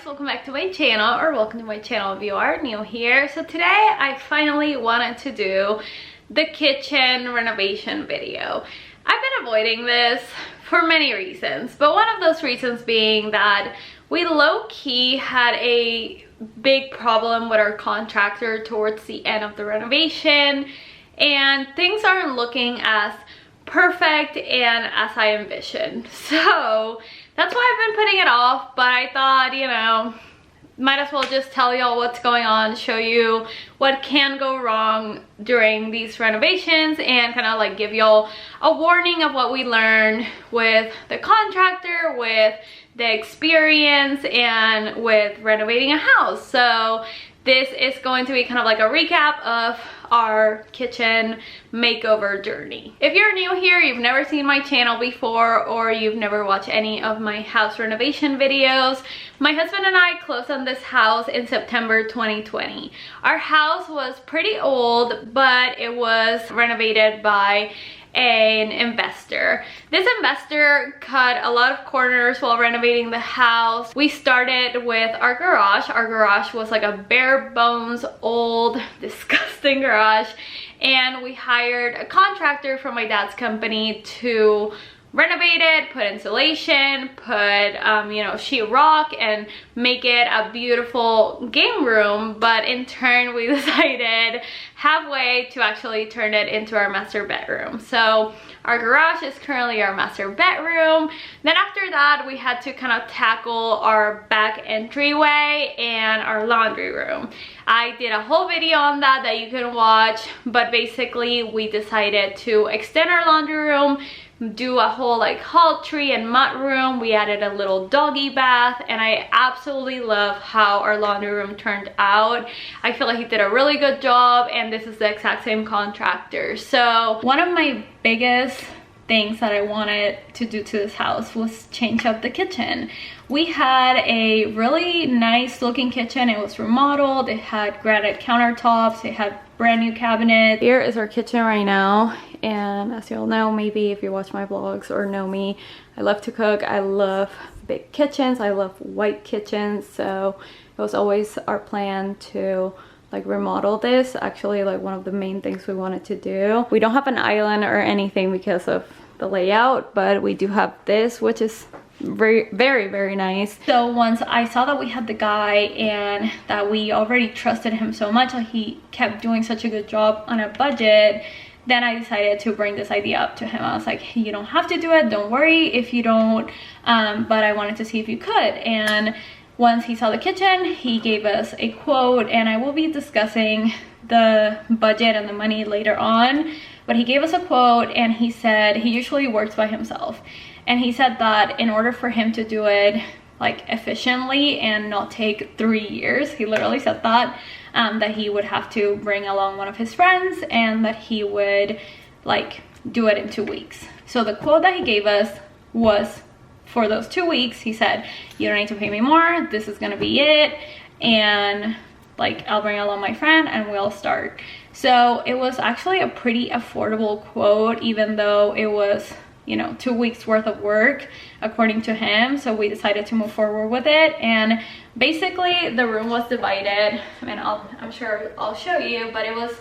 welcome back to my channel, or welcome to my channel if you are new here. So today I finally wanted to do the kitchen renovation video. I've been avoiding this for many reasons, but one of those reasons being that we low-key had a big problem with our contractor towards the end of the renovation, and things aren't looking as perfect and as I envisioned. So that's why I've been putting it off, but I thought, you know, might as well just tell y'all what's going on, show you what can go wrong during these renovations, and kind of like give y'all a warning of what we learned with the contractor, with the experience, and with renovating a house. So this is going to be kind of like a recap of our kitchen makeover journey. If you're new here, you've never seen my channel before, or you've never watched any of my house renovation videos, my husband and I closed on this house in September 2020. Our house was pretty old, but it was renovated by an investor. This investor cut a lot of corners while renovating the house. We started with our garage. Our garage was like a bare bones, old, disgusting garage, and we hired a contractor from my dad's company to renovate it, put insulation, put you know, sheetrock, and make it a beautiful game room. But in turn, we decided halfway to actually turn it into our master bedroom. So our garage is currently our master bedroom. Then after that, we had to kind of tackle our back entryway and our laundry room. I did a whole video on that you can watch, but basically we decided to extend our laundry room, do a whole like hall tree and mud room. We added a little doggy bath, and I absolutely love how our laundry room turned out. I feel like he did a really good job, and this is the exact same contractor. So one of my biggest things that I wanted to do to this house was change up the kitchen. We had a really nice looking kitchen. It was remodeled. It had granite countertops. It had brand new cabinets. Here is our kitchen right now, and as you all know, maybe if you watch my vlogs or know me, I love to cook. I love big kitchens. I love white kitchens. So it was always our plan to like remodel this. Actually, like one of the main things we wanted to do. We don't have an island or anything because of the layout, but we do have this, which is very nice. So once I saw that we had the guy and that we already trusted him so much, like he kept doing such a good job on a budget, then I decided to bring this idea up to him. I was like, you don't have to do it, don't worry if you don't, but I wanted to see if you could. And once he saw the kitchen, he gave us a quote, and I will be discussing the budget and the money later on, but he gave us a quote, and he said he usually works by himself, and he said that in order for him to do it like efficiently and not take 3 years, he literally said that, that he would have to bring along one of his friends, and that he would like do it in 2 weeks. So the quote that he gave us was, for those 2 weeks, he said, you don't need to pay me more, this is gonna be it, and like I'll bring along my friend and we'll start. So it was actually a pretty affordable quote, even though it was, you know, 2 weeks worth of work according to him. So we decided to move forward with it, and basically the room was divided. I mean, I'm sure I'll show you, but it was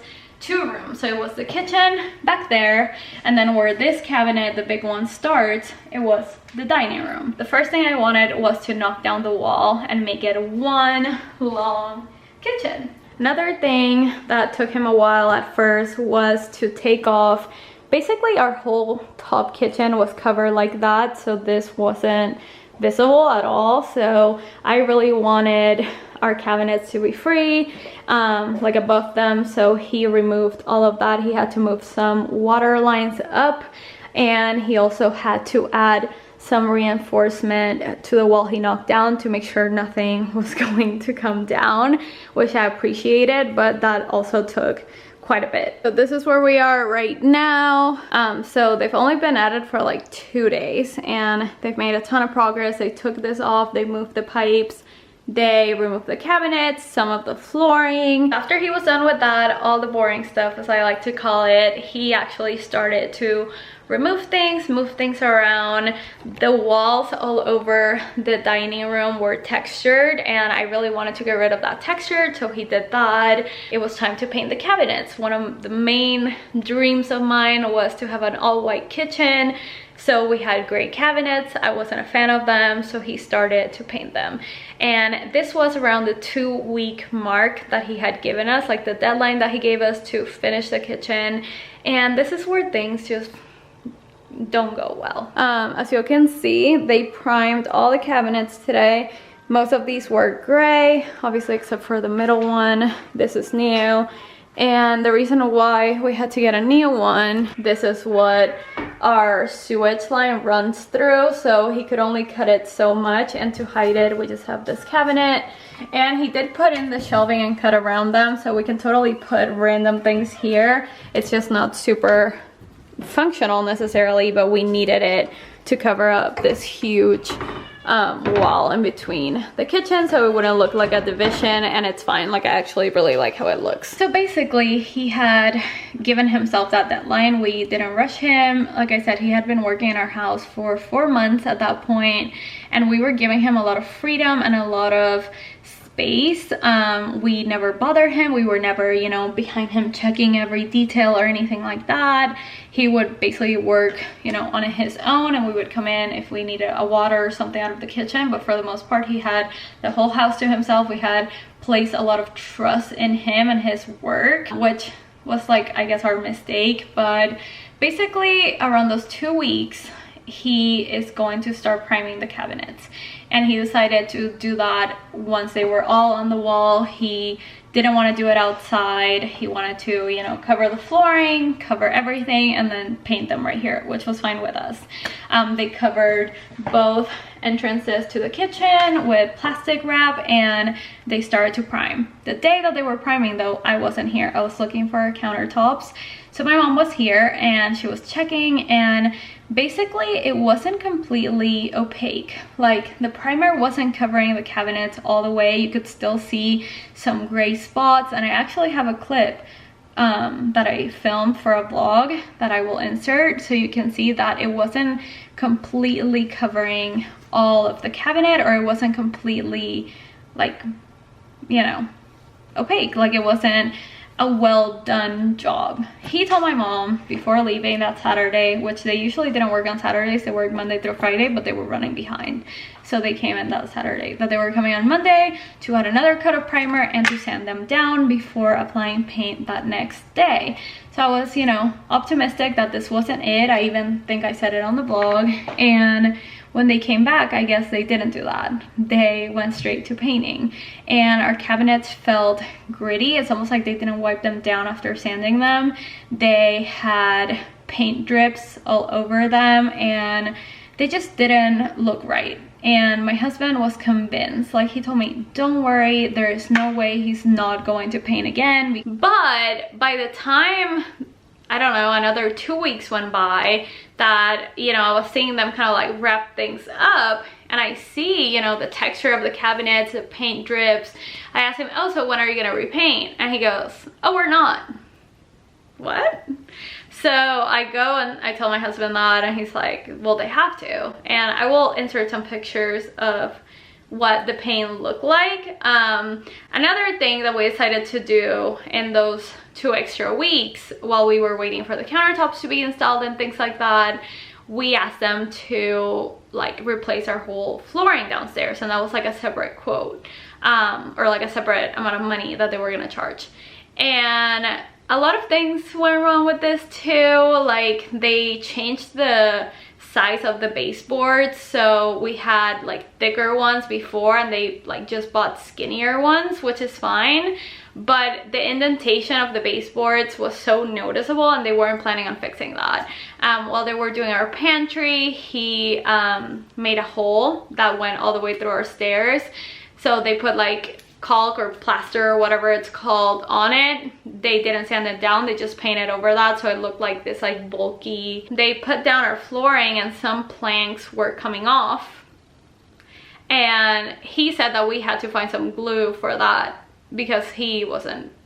2 rooms. So it was the kitchen back there, and then where this cabinet, the big one, starts, it was the dining room. The first thing I wanted was to knock down the wall and make it one long kitchen. Another thing that took him a while at first was to take off. Basically our whole top kitchen was covered like that, so this wasn't visible at all. So I really wanted our cabinets to be free, like above them. So he removed all of that. He had to move some water lines up, and he also had to add some reinforcement to the wall he knocked down to make sure nothing was going to come down, which I appreciated, but that also took quite a bit. So this is where we are right now. So they've only been at it for like 2 days, and they've made a ton of progress. They took this off, they moved the pipes, they removed the cabinets, some of the flooring. After he was done with that, all the boring stuff, as I like to call it, he actually started to remove things, move things around. The walls all over the dining room were textured, and I really wanted to get rid of that texture, so he did that. It was time to paint the cabinets. One of the main dreams of mine was to have an all-white kitchen. So we had gray cabinets. I wasn't a fan of them, so he started to paint them. And this was around the 2-week mark that he had given us, like the deadline that he gave us to finish the kitchen. And this is where things just don't go well. As you can see, they primed all the cabinets today. Most of these were gray, obviously except for the middle one. This is new. And the reason why we had to get a new one, this is what our sewage line runs through, so he could only cut it so much, and to hide it we just have this cabinet. And he did put in the shelving and cut around them, so we can totally put random things here. It's just not super functional necessarily, but we needed it to cover up this huge wall in between the kitchen, so it wouldn't look like a division. And it's fine, like I actually really like how it looks. So basically he had given himself that deadline. We didn't rush him. Like I said, he had been working in our house for 4 months at that point, and we were giving him a lot of freedom and a lot of space. We never bothered him. We were never, you know, behind him checking every detail or anything like that. He would basically work, you know, on his own, and we would come in if we needed a water or something out of the kitchen. But for the most part, he had the whole house to himself. We had placed a lot of trust in him and his work, which was like, I guess, our mistake. But basically around those 2 weeks, he is going to start priming the cabinets, and he decided to do that once they were all on the wall. He didn't want to do it outside. He wanted to, you know, cover the flooring, cover everything, and then paint them right here, which was fine with us. They covered both entrances to the kitchen with plastic wrap, and they started to prime. The day that they were priming though, I wasn't here. I was looking for countertops. So my mom was here and she was checking, and basically it wasn't completely opaque. Like the primer wasn't covering the cabinets all the way. You could still see some gray spots, and I actually have a clip that I filmed for a vlog that I will insert, so you can see that it wasn't completely covering all of the cabinet, or it wasn't completely, like, you know, opaque. Like it wasn't a well done job. He told my mom before leaving that Saturday, which they usually didn't work on Saturdays, they worked Monday through Friday, but they were running behind, so they came in that Saturday, that they were coming on Monday to add another coat of primer and to sand them down before applying paint that next day. So I was, you know, optimistic that this wasn't it. I even think I said it on the vlog. And when they came back, I guess they didn't do that. They went straight to painting, and our cabinets felt gritty. It's almost like they didn't wipe them down after sanding them. They had paint drips all over them, and they just didn't look right. And my husband was convinced, like he told me, don't worry, there is no way he's not going to paint again. But by the time, I don't know, another 2 weeks went by, that, you know, I was seeing them kind of like wrap things up, and I see, you know, the texture of the cabinets, the paint drips. I asked him, oh, so when are you gonna repaint? And he goes, oh, we're not. What? So I go and I tell my husband that, and he's like, well, they have to. And I will insert some pictures of what the paint looked like. Another thing that we decided to do in those 2 extra weeks while we were waiting for the countertops to be installed and things like that, we asked them to like replace our whole flooring downstairs, and that was like a separate quote, or like a separate amount of money that they were gonna charge. And a lot of things went wrong with this too. Like they changed the size of the baseboards, so we had like thicker ones before, and they like just bought skinnier ones, which is fine, but the indentation of the baseboards was so noticeable, and they weren't planning on fixing that. While they were doing our pantry, he made a hole that went all the way through our stairs, so they put like caulk or plaster or whatever it's called on it. They didn't sand it down, they just painted over that, so it looked like this like bulky. They put down our flooring, and some planks were coming off, and he said that we had to find some glue for that because he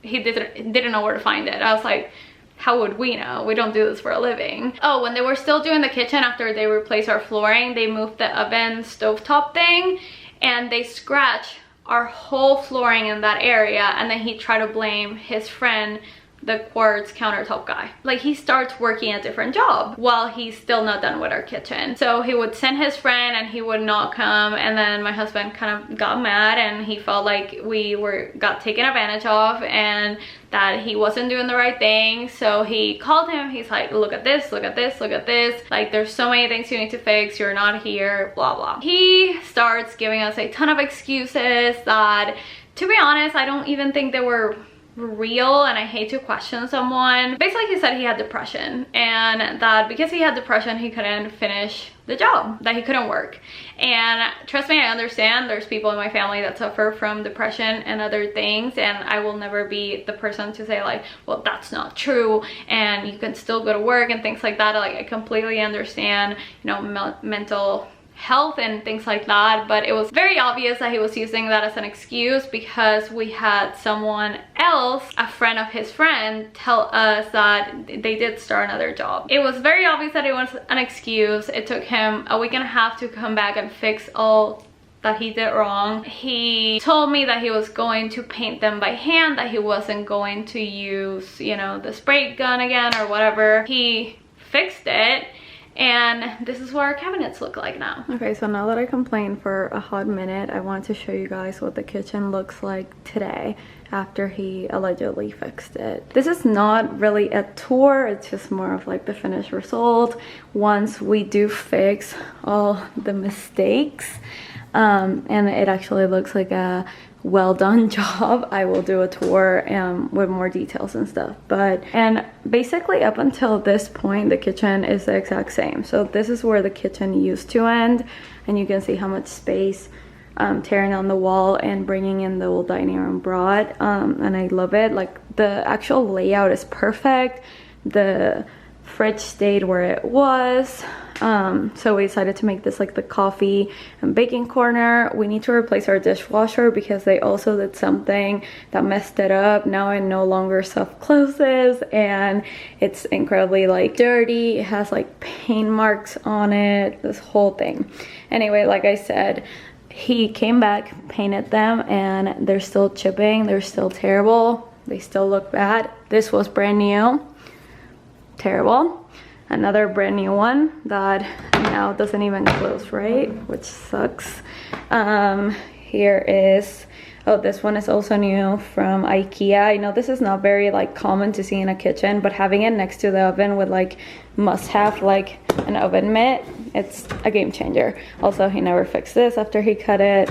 didn't know where to find it. I was like, how would we know? We don't do this for a living. Oh, when they were still doing the kitchen after they replaced our flooring, they moved the oven stovetop thing and they scratched our whole flooring in that area, and then he tried to blame his friend, the quartz countertop guy. Like, he starts working a different job while he's still not done with our kitchen. So he would send his friend and he would not come, and then my husband kind of got mad and he felt like we got taken advantage of and that he wasn't doing the right thing. So he called him. He's like, look at this, look at this, look at this. Like, there's so many things you need to fix. You're not here, blah, blah. He starts giving us a ton of excuses that, to be honest, I don't even think they were real, and I hate to question someone. Basically, he said he had depression, and that because he had depression, he couldn't finish the job, that he couldn't work. And trust me, I understand. There's people in my family that suffer from depression and other things, and I will never be the person to say like, well, that's not true and you can still go to work and things like that. Like, I completely understand, you know, mental health and things like that, but it was very obvious that he was using that as an excuse because we had someone else, a friend of his friend, tell us that they did start another job. It was very obvious that it was an excuse. It took him a week and a half to come back and fix all that he did wrong. He told me that he was going to paint them by hand, that he wasn't going to use, you know, the spray gun again or whatever. He fixed it, and this is what our cabinets look like now. Okay, so now that I complained for a hot minute, I wanted to show you guys what the kitchen looks like today after he allegedly fixed it. This is not really a tour, it's just more of like the finished result once we do fix all the mistakes. And it actually looks like a well done job. I will do a tour with more details and stuff, and basically up until this point the kitchen is the exact same. So this is where the kitchen used to end, and you can see how much space tearing down the wall and bringing in the old dining room brought, and I love it. Like, the actual layout is perfect. The fridge stayed where it was. So we decided to make this like the coffee and baking corner. We need to replace our dishwasher because they also did something that messed it up. Now it no longer self-closes and it's incredibly like dirty. It has like paint marks on it, this whole thing. Anyway, like I said, he came back, painted them, and they're still chipping. They're still terrible. They still look bad. This was brand new. Terrible. Another brand new one that now doesn't even close right, which sucks. Here is, oh, this one is also new from IKEA. I know this is not very like common to see in a kitchen, but having it next to the oven with like must have like an oven mitt, it's a game changer. Also, he never fixed this after he cut it.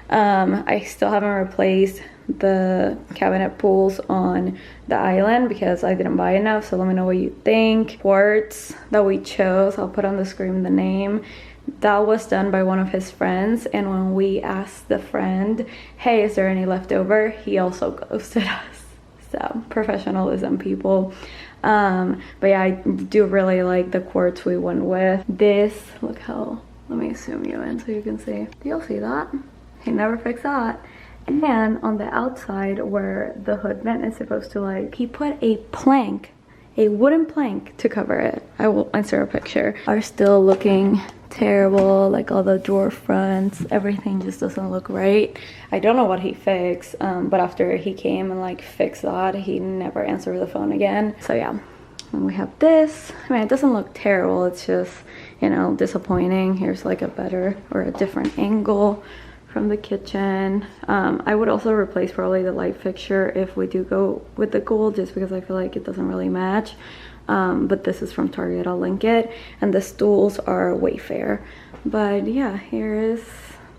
I still haven't replaced the cabinet pulls on the island because I didn't buy enough, so let me know what you think. Quartz that we chose, I'll put on the screen the name. That was done by one of his friends, and when we asked the friend, hey, is there any leftover, he also ghosted us. So professionalism, people. But yeah, I do really like the quartz we went with. This, look how, let me zoom you in so you can see. Do y'all see that? He never fixed that. And on the outside where the hood vent is supposed to like, he put a plank, a wooden plank to cover it. I will insert a picture. Are still looking terrible, like all the drawer fronts, everything just doesn't look right. I don't know what he fixed, but after he came and like fixed that, he never answered the phone again. So yeah, and we have this. I mean, it doesn't look terrible, it's just, you know, disappointing. Here's like a better or a different angle from the kitchen. I would also replace probably the light fixture if we do go with the gold, just because I feel like it doesn't really match. But this is from Target, I'll link it. And the stools are Wayfair. But yeah, here is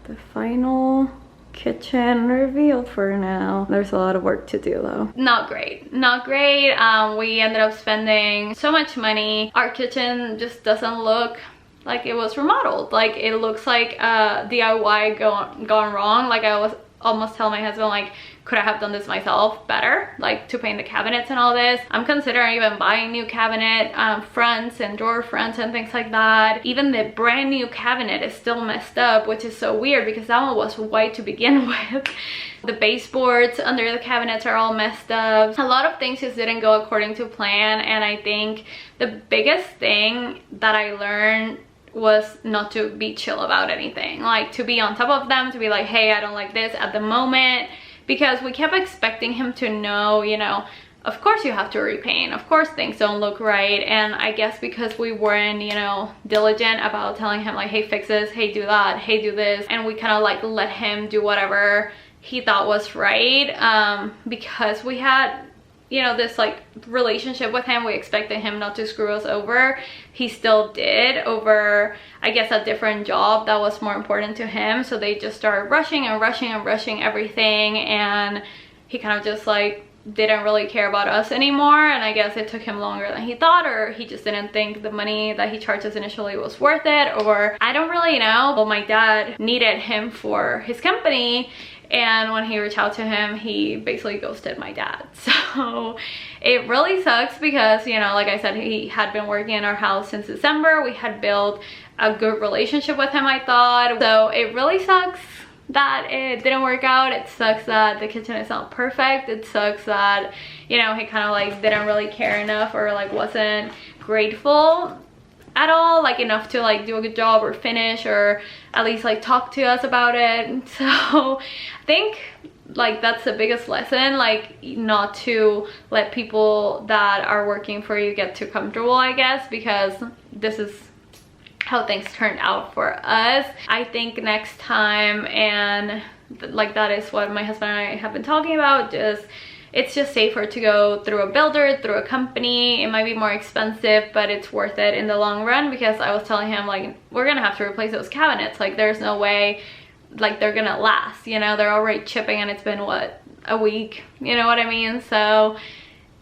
the final kitchen reveal for now. There's a lot of work to do though. Not great, not great. We ended up spending so much money. Our kitchen just doesn't look like it was remodeled. Like, it looks like DIY gone wrong. Like, I almost tell my husband like, could I have done this myself better, like to paint the cabinets and all this. I'm considering even buying new cabinet fronts and drawer fronts and things like that. Even the brand new cabinet is still messed up, which is so weird because that one was white to begin with. The baseboards under the cabinets are all messed up. A lot of things just didn't go according to plan, and I think the biggest thing that I learned was not to be chill about anything, like to be on top of them, to be like, hey, I don't like this at the moment, because we kept expecting him to know, you know, of course you have to repaint, of course things don't look right. And I guess because we weren't, you know, diligent about telling him like, hey, fix this, hey, do that, hey, do this, and we kind of like let him do whatever he thought was right, because we had, you know, this like relationship with him. We expected him not to screw us over. He still did, over I guess a different job that was more important to him. So they just started rushing and rushing and rushing everything, and he kind of just like didn't really care about us anymore. And I guess it took him longer than he thought, or he just didn't think the money that he charged us initially was worth it, or I don't really know. Well, my dad needed him for his company, and when he reached out to him, he basically ghosted my dad. So it really sucks because, you know, like I said, he had been working in our house since December. We had built a good relationship with him, I thought. So it really sucks that it didn't work out. It sucks that the kitchen is not perfect. It sucks that, you know, he kind of like didn't really care enough, or like wasn't grateful at all, like enough to like do a good job or finish, or at least like talk to us about it. So I think like that's the biggest lesson, like not to let people that are working for you get too comfortable, I guess, because this is how things turned out for us. I think next time, and like that is what my husband and I have been talking about, just it's just safer to go through a builder, through a company. It might be more expensive, but it's worth it in the long run, because I was telling him like, we're gonna have to replace those cabinets. Like there's no way like they're gonna last, you know, they're already chipping and it's been what, a week, you know what I mean? So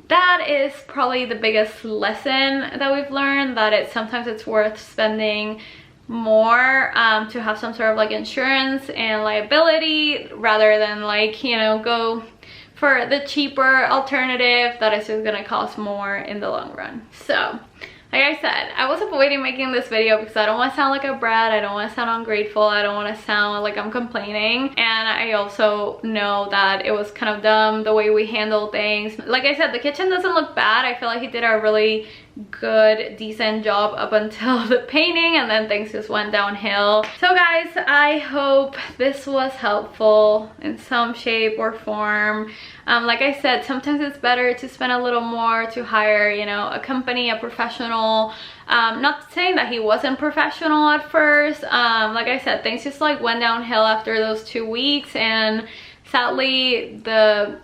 that is probably the biggest lesson that we've learned, that sometimes it's worth spending more to have some sort of like insurance and liability, rather than like, you know, go for the cheaper alternative that is just gonna cost more in the long run. So like I said, I was avoiding making this video because I don't want to sound like a brat, I don't want to sound ungrateful, I don't want to sound like I'm complaining, and I also know that it was kind of dumb the way we handled things. Like I said, the kitchen doesn't look bad. I feel like he did a really good, decent job up until the painting, and then things just went downhill. So guys, I hope this was helpful in some shape or form. Like I said, sometimes it's better to spend a little more, to hire, you know, a company, a professional. Not saying that he wasn't professional at first. Like I said, things just like went downhill after those 2 weeks, and sadly the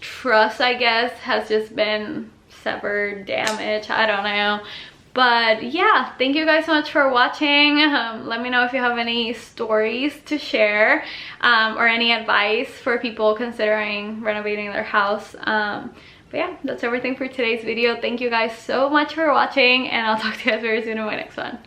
trust, I guess, has just been severed, damaged, I don't know. But yeah, thank you guys so much for watching. Let me know if you have any stories to share, or any advice for people considering renovating their house. But yeah, that's everything for today's video. Thank you guys so much for watching, and I'll talk to you guys very soon in my next one.